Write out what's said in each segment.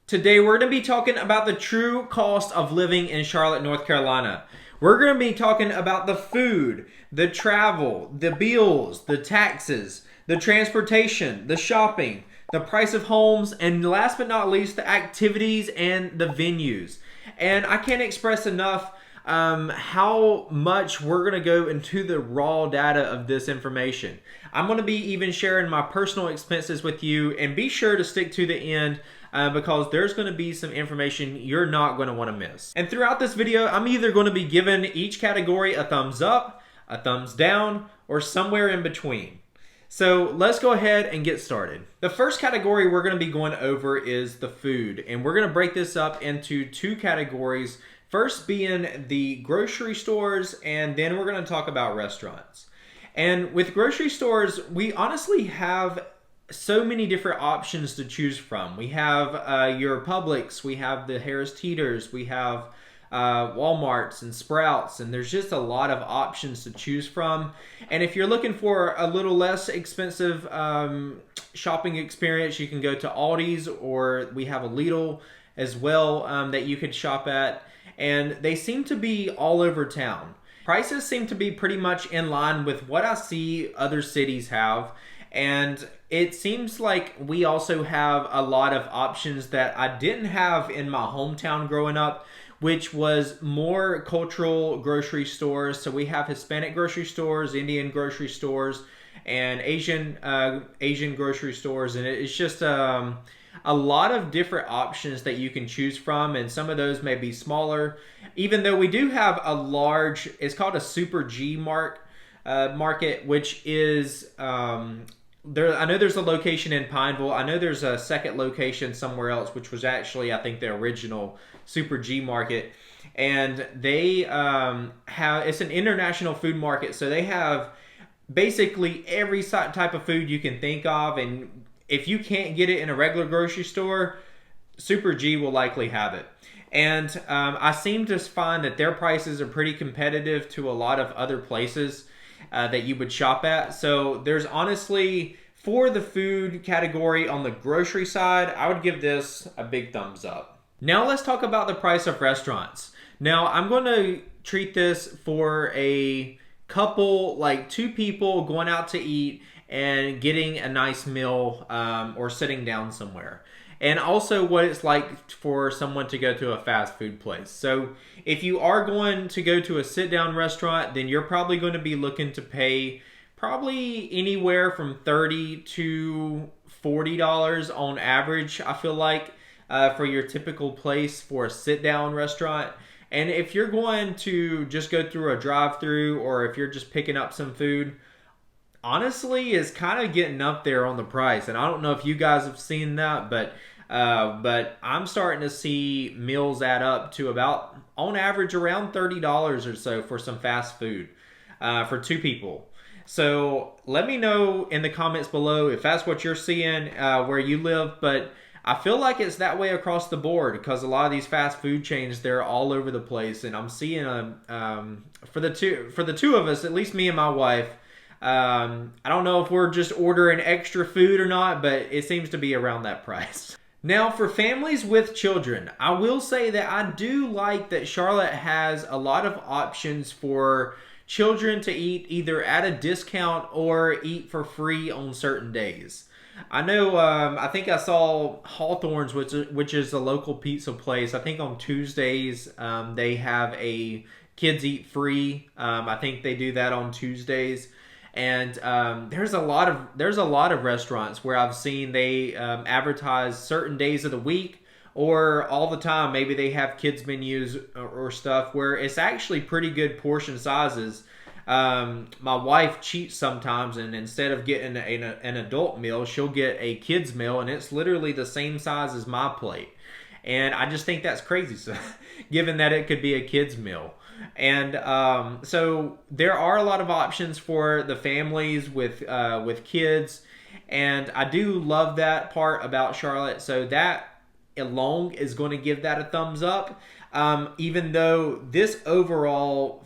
Today we're going to be talking about the true cost of living in Charlotte, North Carolina. We're going to be talking about the food, the travel, the bills, the taxes, the transportation, the shopping, the price of homes, and last but not least, the activities and the venues. And I can't express enough how much we're going to go into the raw data of this information. I'm going to be even sharing my personal expenses with you, and be sure to stick to the end because there's going to be some information you're not going to want to miss. And throughout this video, I'm either going to be giving each category a thumbs up, a thumbs down, or somewhere in between. So let's go ahead and get started. The first category we're going to be going over is the food, and we're going to break this up into two categories. First being the grocery stores, and then we're going to talk about restaurants. And with grocery stores, we honestly have so many different options to choose from. We have your Publix, we have the Harris Teeters, we have Walmarts and Sprouts, and there's just a lot of options to choose from. And if you're looking for a little less expensive shopping experience, you can go to Aldi's, or we have a Lidl as well that you could shop at. And they seem to be all over town. Prices seem to be pretty much in line with what I see other cities have. And it seems like we also have a lot of options that I didn't have in my hometown growing up, which was more cultural grocery stores. So we have Hispanic grocery stores, Indian grocery stores, and Asian grocery stores. And it's just a lot of different options that you can choose from, and some of those may be smaller. Even though we do have a large, it's called a Super G market, which is there. I know there's a location in Pineville. I know there's a second location somewhere else, which was actually, I think, the original Super G market. And they have, it's an international food market, so they have basically every type of food you can think of. And if you can't get it in a regular grocery store, Super G will likely have it. And I seem to find that their prices are pretty competitive to a lot of other places that you would shop at. So there's honestly, for the food category on the grocery side, I would give this a big thumbs up. Now let's talk about the price of restaurants. Now I'm going to treat this for a couple, like two people going out to eat and getting a nice meal or sitting down somewhere. And also what it's like for someone to go to a fast food place. So if you are going to go to a sit-down restaurant, then you're probably going to be looking to pay probably anywhere from $30 to $40 on average, I feel like, for your typical place for a sit-down restaurant. And if you're going to just go through a drive-through, or if you're just picking up some food, honestly is kind of getting up there on the price. And I don't know if you guys have seen that, but I'm starting to see meals add up to about, on average, around $30 or so for some fast food for two people. So let me know in the comments below if that's what you're seeing where you live. But I feel like it's that way across the board, because a lot of these fast food chains, they're all over the place. And I'm seeing for the two of us, at least me and my wife, I don't know if we're just ordering extra food or not, but it seems to be around that price. Now, for families with children, I will say that I do like that Charlotte has a lot of options for children to eat either at a discount or eat for free on certain days. I know, I think I saw Hawthorne's, which is a local pizza place. I think on Tuesdays, they have a kids eat free. I think they do that on Tuesdays. And there's a lot of restaurants where I've seen they advertise certain days of the week or all the time. Maybe they have kids menus or stuff where it's actually pretty good portion sizes. My wife cheats sometimes, and instead of getting an adult meal, she'll get a kid's meal, and it's literally the same size as my plate. And I just think that's crazy, so, given that it could be a kid's meal. And so there are a lot of options for the families with kids, and I do love that part about Charlotte. So that alone is going to give that a thumbs up. Even though this overall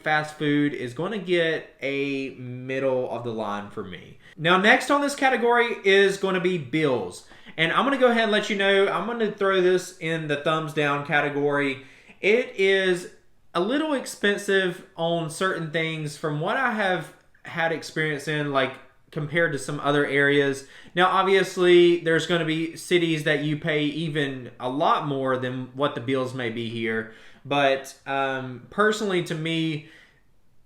fast food is going to get a middle of the line for me. Now, next on this category is going to be bills. And I'm going to go ahead and let you know, I'm going to throw this in the thumbs down category. It is a little expensive on certain things from what I have had experience in, like compared to some other areas. Now, obviously, there's going to be cities that you pay even a lot more than what the bills may be here. But personally, to me,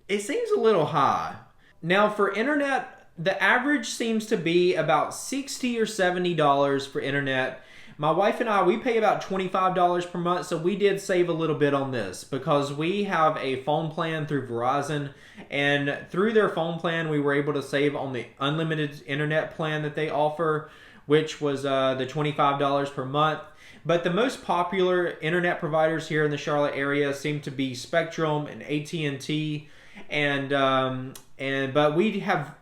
it seems a little high. Now, for internet, the average seems to be about $60 or $70 for internet. My wife and I, we pay about $25 per month, so we did save a little bit on this because we have a phone plan through Verizon, and through their phone plan, we were able to save on the unlimited internet plan that they offer, which was the $25 per month. But the most popular internet providers here in the Charlotte area seem to be Spectrum and AT&T, but we have,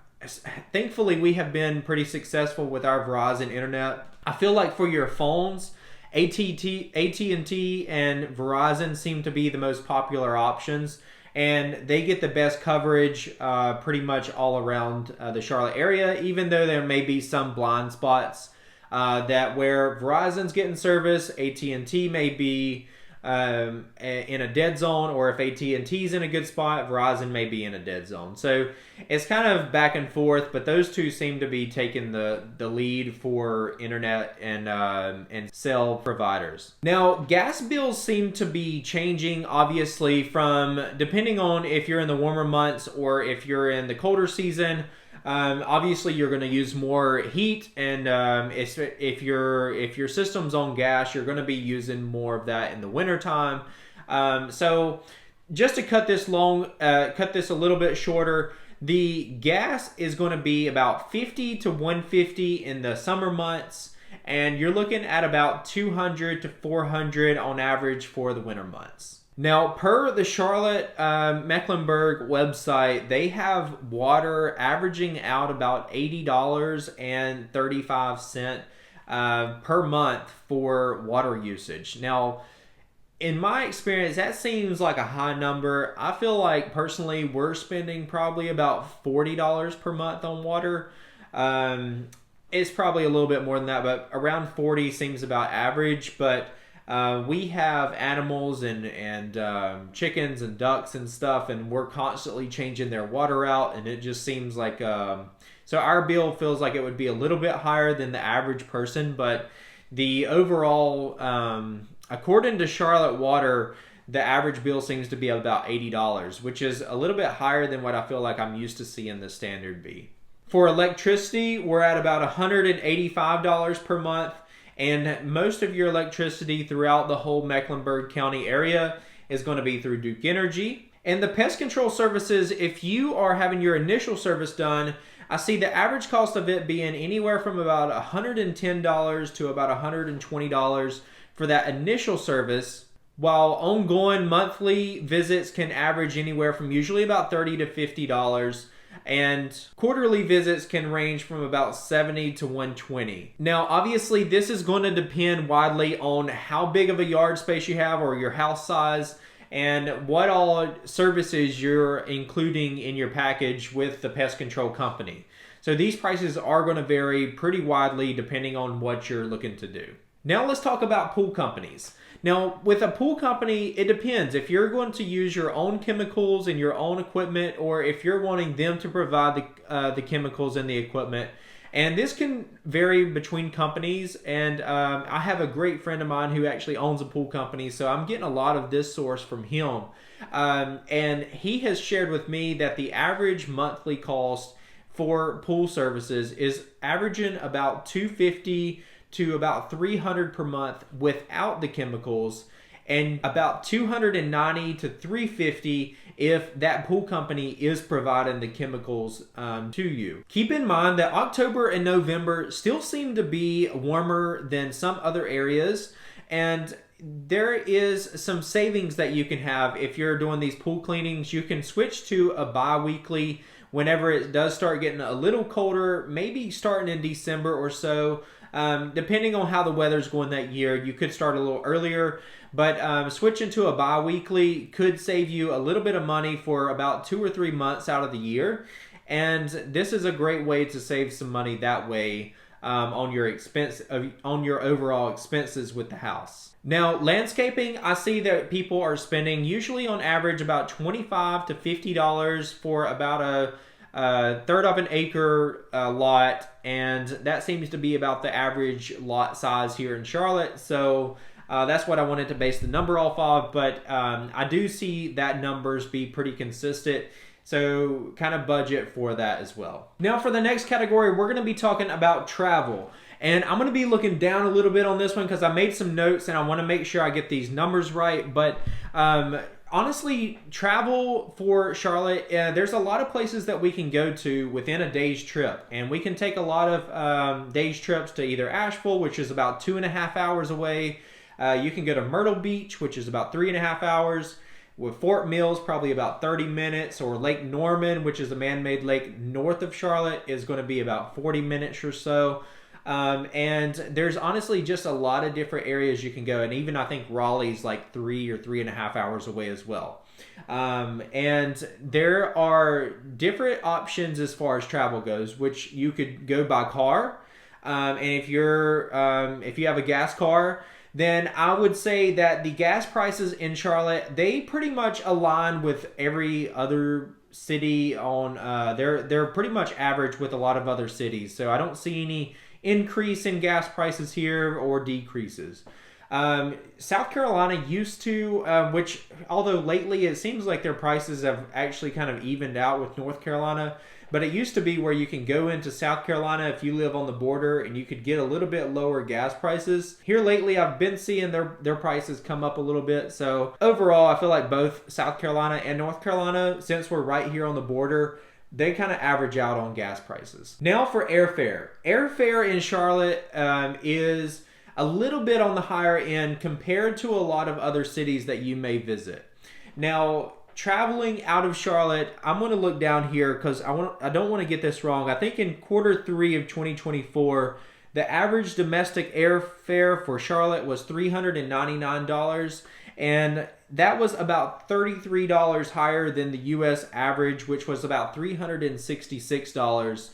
thankfully, we have been pretty successful with our Verizon internet. I feel like for your phones, AT&T and Verizon seem to be the most popular options, and they get the best coverage pretty much all around the Charlotte area, even though there may be some blind spots that where Verizon's getting service, AT&T may be in a dead zone, or if AT&T's in a good spot, Verizon may be in a dead zone. So it's kind of back and forth, but those two seem to be taking the lead for internet and cell providers. Now, gas bills seem to be changing, obviously, from depending on if you're in the warmer months or if you're in the colder season. Obviously, you're going to use more heat, and if your system's on gas, you're going to be using more of that in the wintertime. So just to cut this a little bit shorter, the gas is going to be about $50 to $150 in the summer months, and you're looking at about $200 to $400 on average for the winter months. Now, per the Charlotte Mecklenburg website, they have water averaging out about $80.35 per month for water usage. Now, in my experience, that seems like a high number. I feel like, personally, we're spending probably about $40 per month on water. It's probably a little bit more than that, but around 40 seems about average. But we have animals and chickens and ducks and stuff, and we're constantly changing their water out, and it just seems like so our bill feels like it would be a little bit higher than the average person, but the overall according to Charlotte Water, the average bill seems to be about $80, which is a little bit higher than what I feel like I'm used to seeing the standard be. For electricity, we're at about $185 per month. And most of your electricity throughout the whole Mecklenburg County area is going to be through Duke Energy. And the pest control services, if you are having your initial service done, I see the average cost of it being anywhere from about $110 to about $120 for that initial service, while ongoing monthly visits can average anywhere from usually about $30 to $50. And quarterly visits can range from about $70 to $120. Now, obviously, this is going to depend widely on how big of a yard space you have or your house size, and what all services you're including in your package with the pest control company. So these prices are going to vary pretty widely depending on what you're looking to do. Now let's talk about pool companies. Now, with a pool company, it depends. If you're going to use your own chemicals and your own equipment, or if you're wanting them to provide the chemicals and the equipment. And this can vary between companies. And I have a great friend of mine who actually owns a pool company, so I'm getting a lot of this source from him. And he has shared with me that the average monthly cost for pool services is averaging about $250 to about $300 per month without the chemicals, and about $290 to $350 if that pool company is providing the chemicals to you. Keep in mind that October and November still seem to be warmer than some other areas, and there is some savings that you can have if you're doing these pool cleanings. You can switch to a bi-weekly whenever it does start getting a little colder, maybe starting in December or so. Depending on how the weather's going that year, you could start a little earlier, but switching to a bi-weekly could save you a little bit of money for about 2 or 3 months out of the year. And this is a great way to save some money that way on your on your overall expenses with the house. Now, landscaping, I see that people are spending usually on average about $25 to $50 for about a third of an acre lot, and that seems to be about the average lot size here in Charlotte. So that's what I wanted to base the number off of, but I do see that numbers be pretty consistent. So kind of budget for that as well. Now for the next category, we're going to be talking about travel. And I'm going to be looking down a little bit on this one because I made some notes and I want to make sure I get these numbers right. But honestly, travel for Charlotte, there's a lot of places that we can go to within a day's trip. And we can take a lot of day's trips to either Asheville, which is about 2.5 hours away. You can go to Myrtle Beach, which is about 3.5 hours. With Fort Mills, probably about 30 minutes, or Lake Norman, which is a man-made lake north of Charlotte, is going to be about 40 minutes or so. And there's honestly just a lot of different areas you can go, and even I think Raleigh's like 3 or 3.5 hours away as well. And there are different options as far as travel goes, which you could go by car. And if you have a gas car, then I would say that the gas prices in Charlotte, they pretty much align with every other city on, they're pretty much average with a lot of other cities. So I don't see any increase in gas prices here or decreases. South Carolina used to, which although lately it seems like their prices have actually kind of evened out with North Carolina, but it used to be where you can go into South Carolina if you live on the border and you could get a little bit lower gas prices. Here lately, I've been seeing their prices come up a little bit. So overall, I feel like both South Carolina and North Carolina, since we're right here on the border, they kind of average out on gas prices. Now for airfare. Airfare in Charlotte is a little bit on the higher end compared to a lot of other cities that you may visit. Now, traveling out of Charlotte, I'm going to look down here because I don't want to get this wrong. I think in Q3 of 2024, the average domestic airfare for Charlotte was $399, and that was about $33 higher than the U.S. average, which was about $366.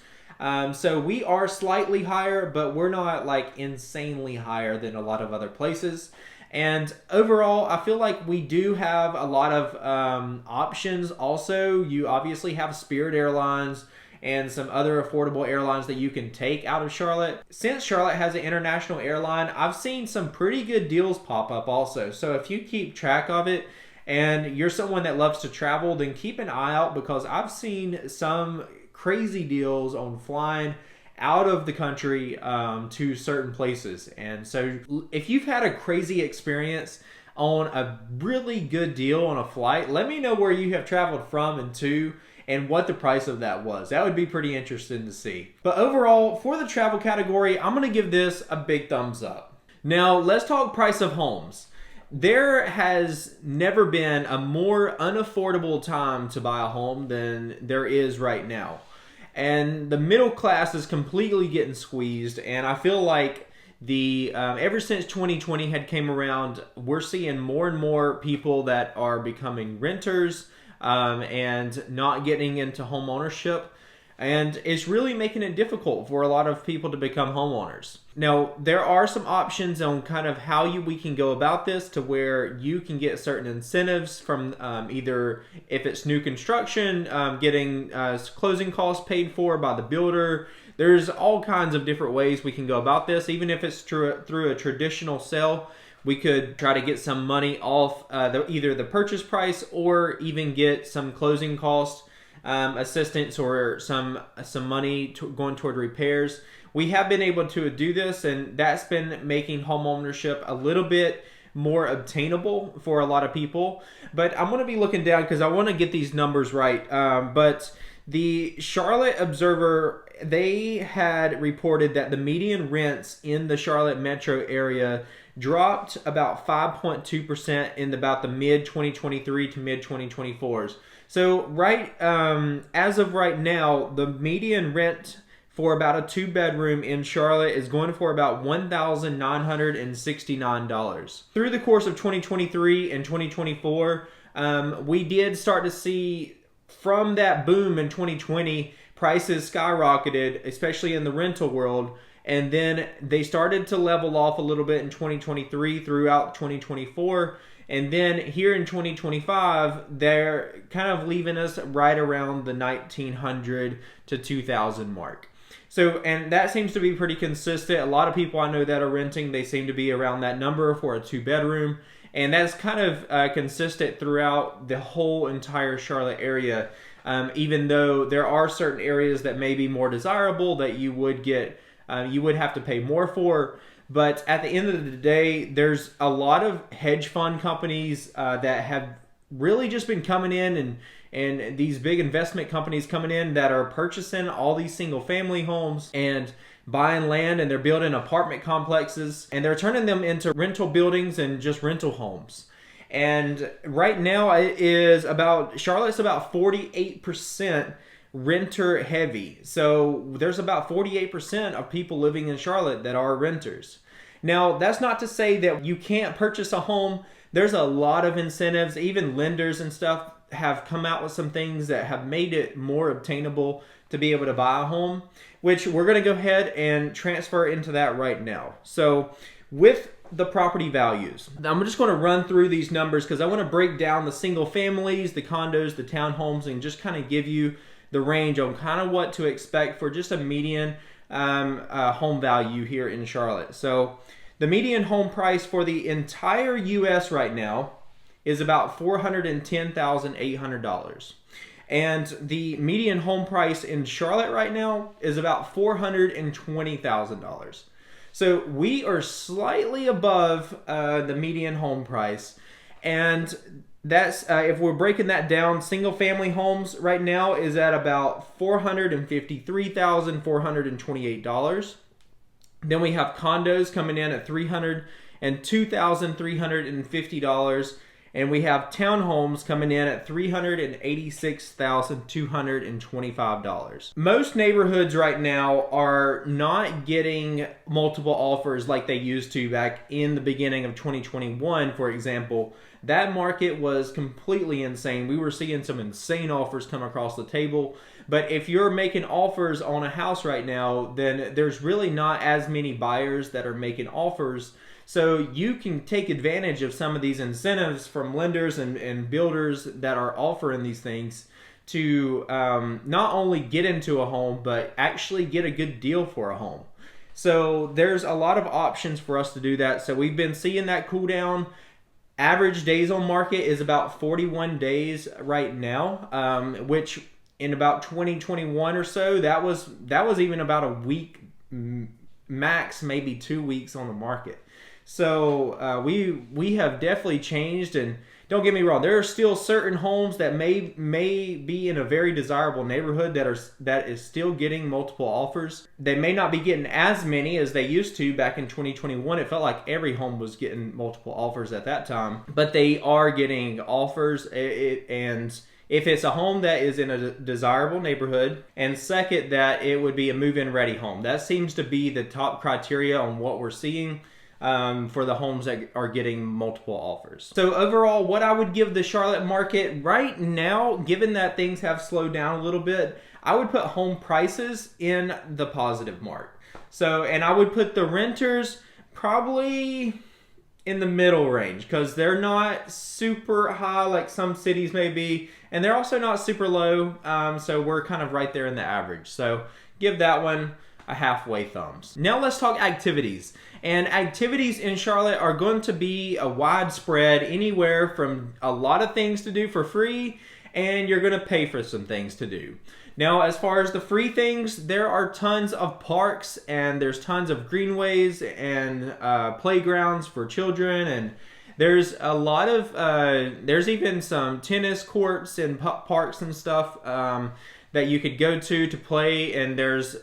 So we are slightly higher, but we're not like insanely higher than a lot of other places. And overall, I feel like we do have a lot of options. Also, you obviously have Spirit Airlines and some other affordable airlines that you can take out of Charlotte. Since Charlotte has an international airline, I've seen some pretty good deals pop up also. So if you keep track of it and you're someone that loves to travel, then keep an eye out because I've seen some crazy deals on flying out of the country to certain places. And so if you've had a crazy experience on a really good deal on a flight, let me know where you have traveled from and to and what the price of that was. That would be pretty interesting to see. But overall, for the travel category, I'm going to give this a big thumbs up. Now, let's talk price of homes. There has never been a more unaffordable time to buy a home than there is right now. And the middle class is completely getting squeezed, and I feel like ever since 2020 had came around, we're seeing more and more people that are becoming renters and not getting into home ownership. And it's really making it difficult for a lot of people to become homeowners. Now, there are some options on kind of how we can go about this to where you can get certain incentives from either if it's new construction, getting closing costs paid for by the builder. There's all kinds of different ways we can go about this. Even if it's through a traditional sale, we could try to get some money off either the purchase price or even get some closing costs assistance or some money going toward repairs. We have been able to do this, and that's been making home ownership a little bit more obtainable for a lot of people. But I'm going to be looking down because I want to get these numbers right. But the Charlotte Observer, they had reported that the median rents in the Charlotte metro area dropped about 5.2% in about the mid 2023 to mid 2024s. So as of right now, the median rent for about a 2-bedroom in Charlotte is going for about $1,969. Through the course of 2023 and 2024, we did start to see from that boom in 2020, prices skyrocketed, especially in the rental world. And then they started to level off a little bit in 2023 throughout 2024. And then here in 2025, they're kind of leaving us right around the 1900 to 2000 mark. So, and that seems to be pretty consistent. A lot of people I know that are renting, they seem to be around that number for a 2-bedroom. And that's kind of consistent throughout the whole entire Charlotte area. Even though there are certain areas that may be more desirable that you would get, you would have to pay more for. But at the end of the day, there's a lot of hedge fund companies that have really just been coming in, and these big investment companies coming in that are purchasing all these single family homes and buying land, and they're building apartment complexes, and they're turning them into rental buildings and just rental homes. And right now Charlotte's about 48% renter heavy. So there's about 48% of people living in Charlotte that are renters. Now, that's not to say that you can't purchase a home. There's a lot of incentives. Even lenders and stuff have come out with some things that have made it more obtainable to be able to buy a home, which we're going to go ahead and transfer into that right now. So with the property values, I'm just going to run through these numbers because I want to break down the single families, the condos, the townhomes, and just kind of give you the range on kind of what to expect for just a median home value here in Charlotte. So the median home price for the entire U.S. right now is about $410,800. And the median home price in Charlotte right now is about $420,000. So we are slightly above the median home price. And that's if we're breaking that down, single family homes right now is at about $453,428. Then we have condos coming in at $302,350. And we have townhomes coming in at $386,225. Most neighborhoods right now are not getting multiple offers like they used to back in the beginning of 2021, for example. That market was completely insane. We were seeing some insane offers come across the table. But if you're making offers on a house right now, then there's really not as many buyers that are making offers. So you can take advantage of some of these incentives from lenders and builders that are offering these things to not only get into a home, but actually get a good deal for a home. So there's a lot of options for us to do that. So we've been seeing that cool down. Average days on market is about 41 days right now, which in about 2021 or so, that was even about a week max, maybe 2 weeks on the market. So we have definitely changed, and don't get me wrong, there are still certain homes that may be in a very desirable neighborhood that is still getting multiple offers. They may not be getting as many as they used to back in 2021. It felt like every home was getting multiple offers at that time, but they are getting offers. And if it's a home that is in a desirable neighborhood, and second, that it would be a move-in ready home. That seems to be the top criteria on what we're seeing for the homes that are getting multiple offers. So overall, what I would give the Charlotte market right now, given that things have slowed down a little bit, I would put home prices in the positive mark. So, and I would put the renters probably in the middle range, because they're not super high like some cities may be, and they're also not super low. So we're kind of right there in the average. So give that one a halfway thumbs. Now let's talk activities. And activities in Charlotte are going to be a widespread, anywhere from a lot of things to do for free, and you're going to pay for some things to do. Now, as far as the free things, there are tons of parks, and there's tons of greenways and playgrounds for children, and there's a lot of there's even some tennis courts and parks and stuff that you could go to play, and there's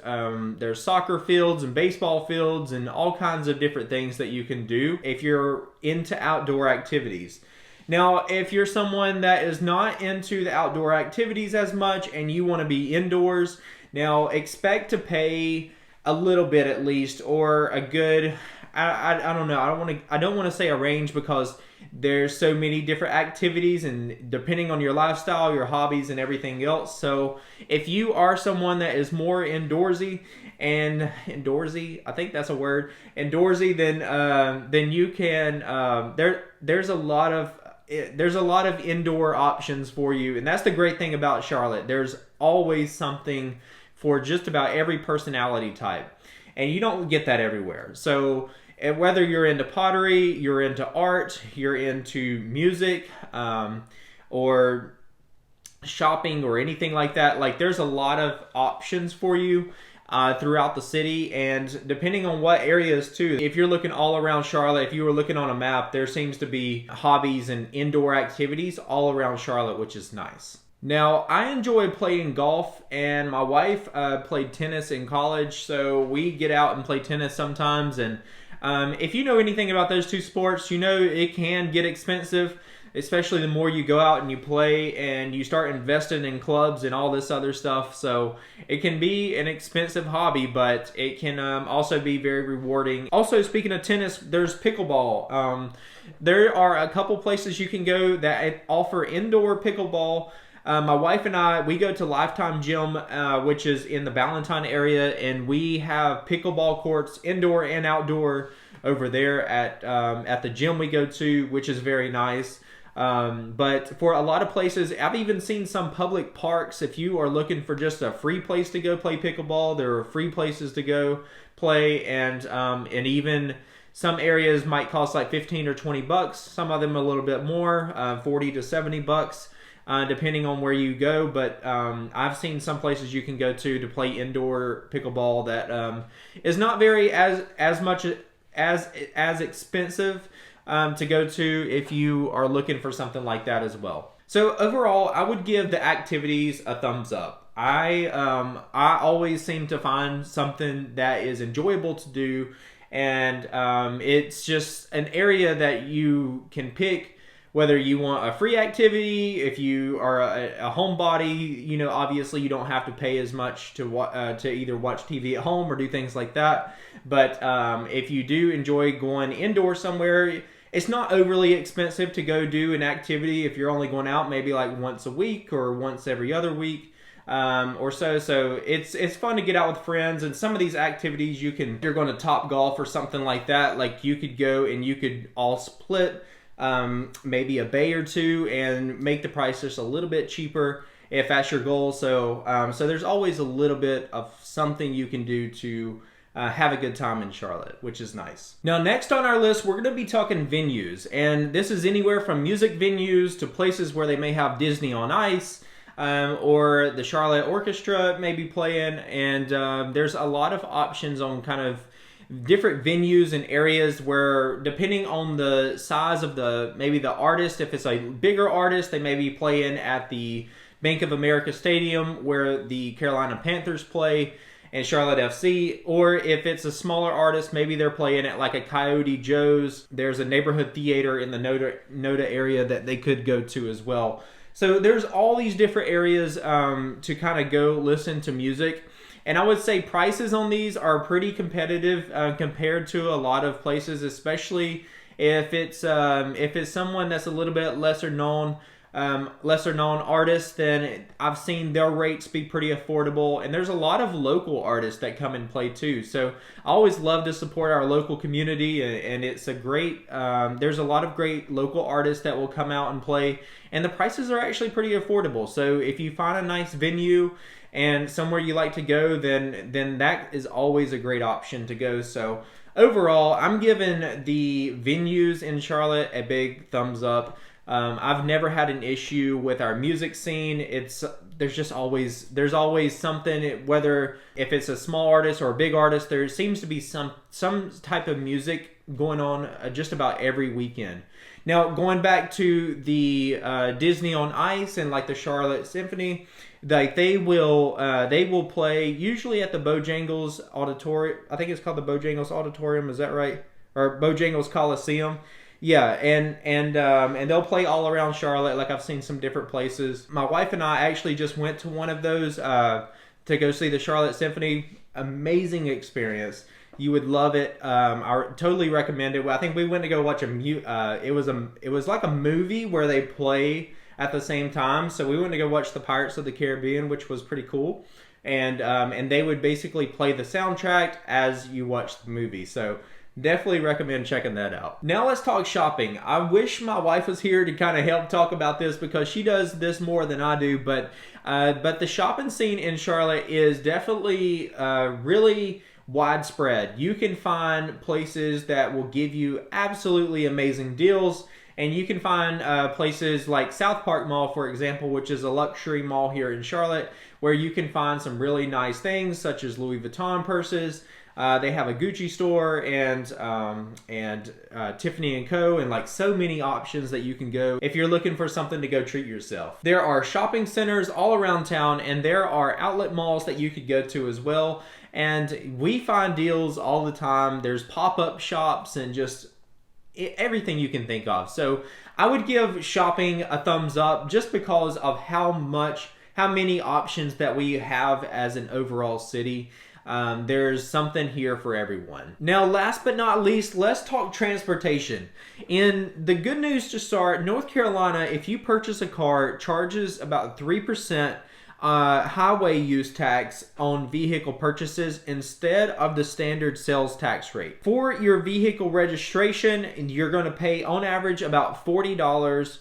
soccer fields and baseball fields and all kinds of different things that you can do if you're into outdoor activities. Now, if you're someone that is not into the outdoor activities as much and you want to be indoors, now expect to pay a little bit at least, or a good, I don't know. I don't want to say a range because there's so many different activities and depending on your lifestyle, your hobbies, and everything else. So if you are someone that is more indoorsy, I think that's a word, indoorsy, then you can there's a lot of indoor options for you, and that's the great thing about Charlotte. There's always something for just about every personality type, and you don't get that everywhere. So whether you're into pottery, you're into art, you're into music, or shopping or anything like that, like there's a lot of options for you throughout the city, and depending on what areas too. If you're looking all around Charlotte, if you were looking on a map, there seems to be hobbies and indoor activities all around Charlotte, which is nice. Now, I enjoy playing golf, and my wife played tennis in college, so we get out and play tennis sometimes. And if you know anything about those two sports, you know it can get expensive, especially the more you go out and you play and you start investing in clubs and all this other stuff. So it can be an expensive hobby, but it can also be very rewarding. Also, speaking of tennis, there's pickleball. There are a couple places you can go that offer indoor pickleball. My wife and I, we go to Lifetime Gym, which is in the Ballantyne area, and we have pickleball courts, indoor and outdoor, over there at the gym we go to, which is very nice. But for a lot of places, I've even seen some public parks. If you are looking for just a free place to go play pickleball, there are free places to go play, and even some areas might cost like 15 or 20 bucks. Some of them a little bit more, 40 to 70 bucks. Depending on where you go, but I've seen some places you can go to play indoor pickleball that is not very as much as expensive to go to if you are looking for something like that as well. So overall, I would give the activities a thumbs up. I always seem to find something that is enjoyable to do, and it's just an area that you can pick. Whether you want a free activity, if you are a homebody, you know, obviously you don't have to pay as much to either watch TV at home or do things like that. But if you do enjoy going indoor somewhere, it's not overly expensive to go do an activity if you're only going out maybe like once a week or once every other week. Or so. So it's fun to get out with friends, and some of these activities if you're going to Top Golf or something like that, like you could go and you could all split maybe a bay or two and make the price just a little bit cheaper if that's your goal. So there's always a little bit of something you can do to have a good time in Charlotte, which is nice. Now, next on our list, we're going to be talking venues, and this is anywhere from music venues to places where they may have Disney on Ice, or the Charlotte Orchestra may be playing, and there's a lot of options on kind of different venues and areas where, depending on the size of maybe the artist, if it's a bigger artist, they may be playing at the Bank of America Stadium where the Carolina Panthers play and Charlotte FC, or if it's a smaller artist, maybe they're playing at like a Coyote Joe's. There's a neighborhood theater in the Noda area that they could go to as well. So there's all these different areas to kind of go listen to music. And I would say prices on these are pretty competitive compared to a lot of places, especially if it's someone that's a little bit lesser known artist. Then I've seen their rates be pretty affordable, and there's a lot of local artists that come and play too. So I always love to support our local community, and it's a great. There's a lot of great local artists that will come out and play, and the prices are actually pretty affordable. So if you find a nice venue and somewhere you like to go, then that is always a great option to go. So overall, I'm giving the venues in Charlotte a big thumbs up. I've never had an issue with our music scene. There's always something, whether if it's a small artist or a big artist, there seems to be some type of music going on just about every weekend. Now, going back to the Disney on Ice and like the Charlotte Symphony, like they will play usually at the Bojangles Auditorium. I think it's called the Bojangles Auditorium. Is that right? Or Bojangles Coliseum. Yeah, and they'll play all around Charlotte. Like I've seen some different places. My wife and I actually just went to one of those to go see the Charlotte Symphony. Amazing experience. You would love it. I totally recommend it. I think we went to go watch it was like a movie where they play at the same time. So we went to go watch the Pirates of the Caribbean, which was pretty cool. And they would basically play the soundtrack as you watch the movie. So definitely recommend checking that out. Now let's talk shopping. I wish my wife was here to kind of help talk about this because she does this more than I do. But the shopping scene in Charlotte is definitely really widespread. You can find places that will give you absolutely amazing deals. And you can find places like South Park Mall, for example, which is a luxury mall here in Charlotte, where you can find some really nice things such as Louis Vuitton purses. They have a Gucci store and Tiffany & Co. and like so many options that you can go if you're looking for something to go treat yourself. There are shopping centers all around town, and there are outlet malls that you could go to as well. And we find deals all the time. There's pop-up shops and just everything you can think of. So I would give shopping a thumbs up just because of how many options that we have as an overall city. There's something here for everyone. Now, last but not least, let's talk transportation. In the good news to start, North Carolina, if you purchase a car, charges about 3% highway use tax on vehicle purchases instead of the standard sales tax rate. For your vehicle registration, you're going to pay on average about $40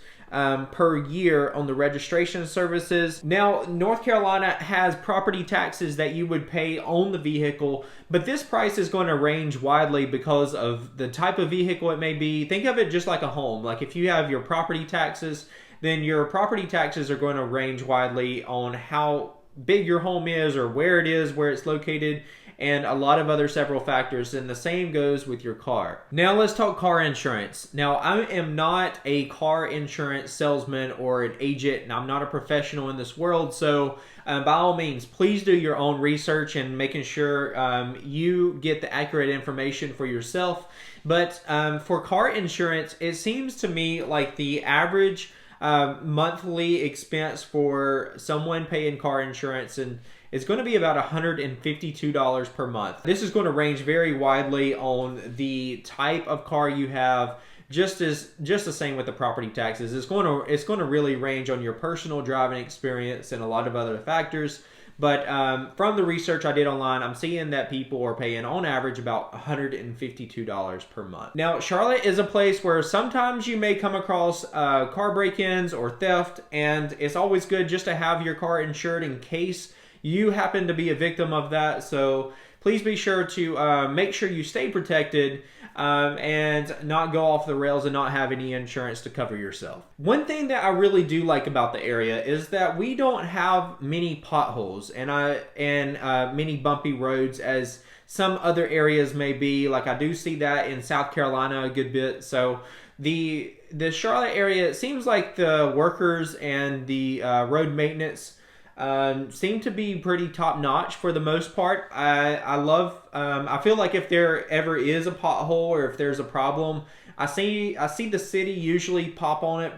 per year on the registration services. Now, North Carolina has property taxes that you would pay on the vehicle, but this price is going to range widely because of the type of vehicle it may be. Think of it just like a home. Like if you have your property taxes, then your property taxes are going to range widely on how big your home is or where it is, where it's located, and a lot of other several factors. And the same goes with your car. Now let's talk car insurance. Now, I am not a car insurance salesman or an agent, and I'm not a professional in this world. So by all means, please do your own research and making sure you get the accurate information for yourself. But for car insurance, it seems to me like the average monthly expense for someone paying car insurance and it's going to be about $152 per month. This is going to range very widely on the type of car you have, just the same with the property taxes. It's going to really range on your personal driving experience and a lot of other factors. But from the research I did online, I'm seeing that people are paying on average about $152 per month. Now, Charlotte is a place where sometimes you may come across car break-ins or theft, and it's always good just to have your car insured in case you happen to be a victim of that. So please be sure to make sure you stay protected and not go off the rails and not have any insurance to cover yourself. One thing that I really do like about the area is that we don't have many potholes and many bumpy roads as some other areas may be. Like I do see that in South Carolina a good bit. So the Charlotte area, it seems like the workers and the road maintenance seem to be pretty top notch for the most part. I feel like if there ever is a pothole or if there's a problem, I see the city usually hop on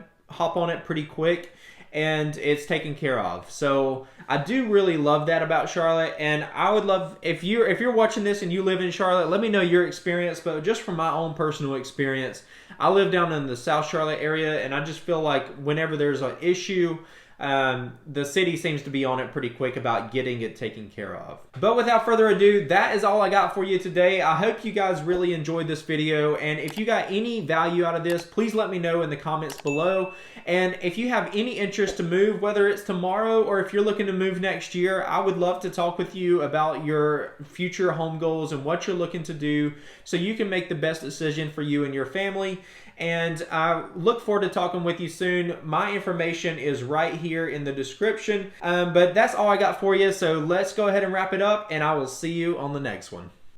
it pretty quick and it's taken care of. So I do really love that about Charlotte, and I would love if you're watching this and you live in Charlotte, let me know your experience. But just from my own personal experience, I live down in the South Charlotte area, and I just feel like whenever there's an issue, the city seems to be on it pretty quick about getting it taken care of. But without further ado, that is all I got for you today. I hope you guys really enjoyed this video, and if you got any value out of this, please let me know in the comments below. And if you have any interest to move, whether it's tomorrow or if you're looking to move next year, I would love to talk with you about your future home goals and what you're looking to do so you can make the best decision for you and your family. And I look forward to talking with you soon. My information is right here in the description. But that's all I got for you. So let's go ahead and wrap it up, and I will see you on the next one.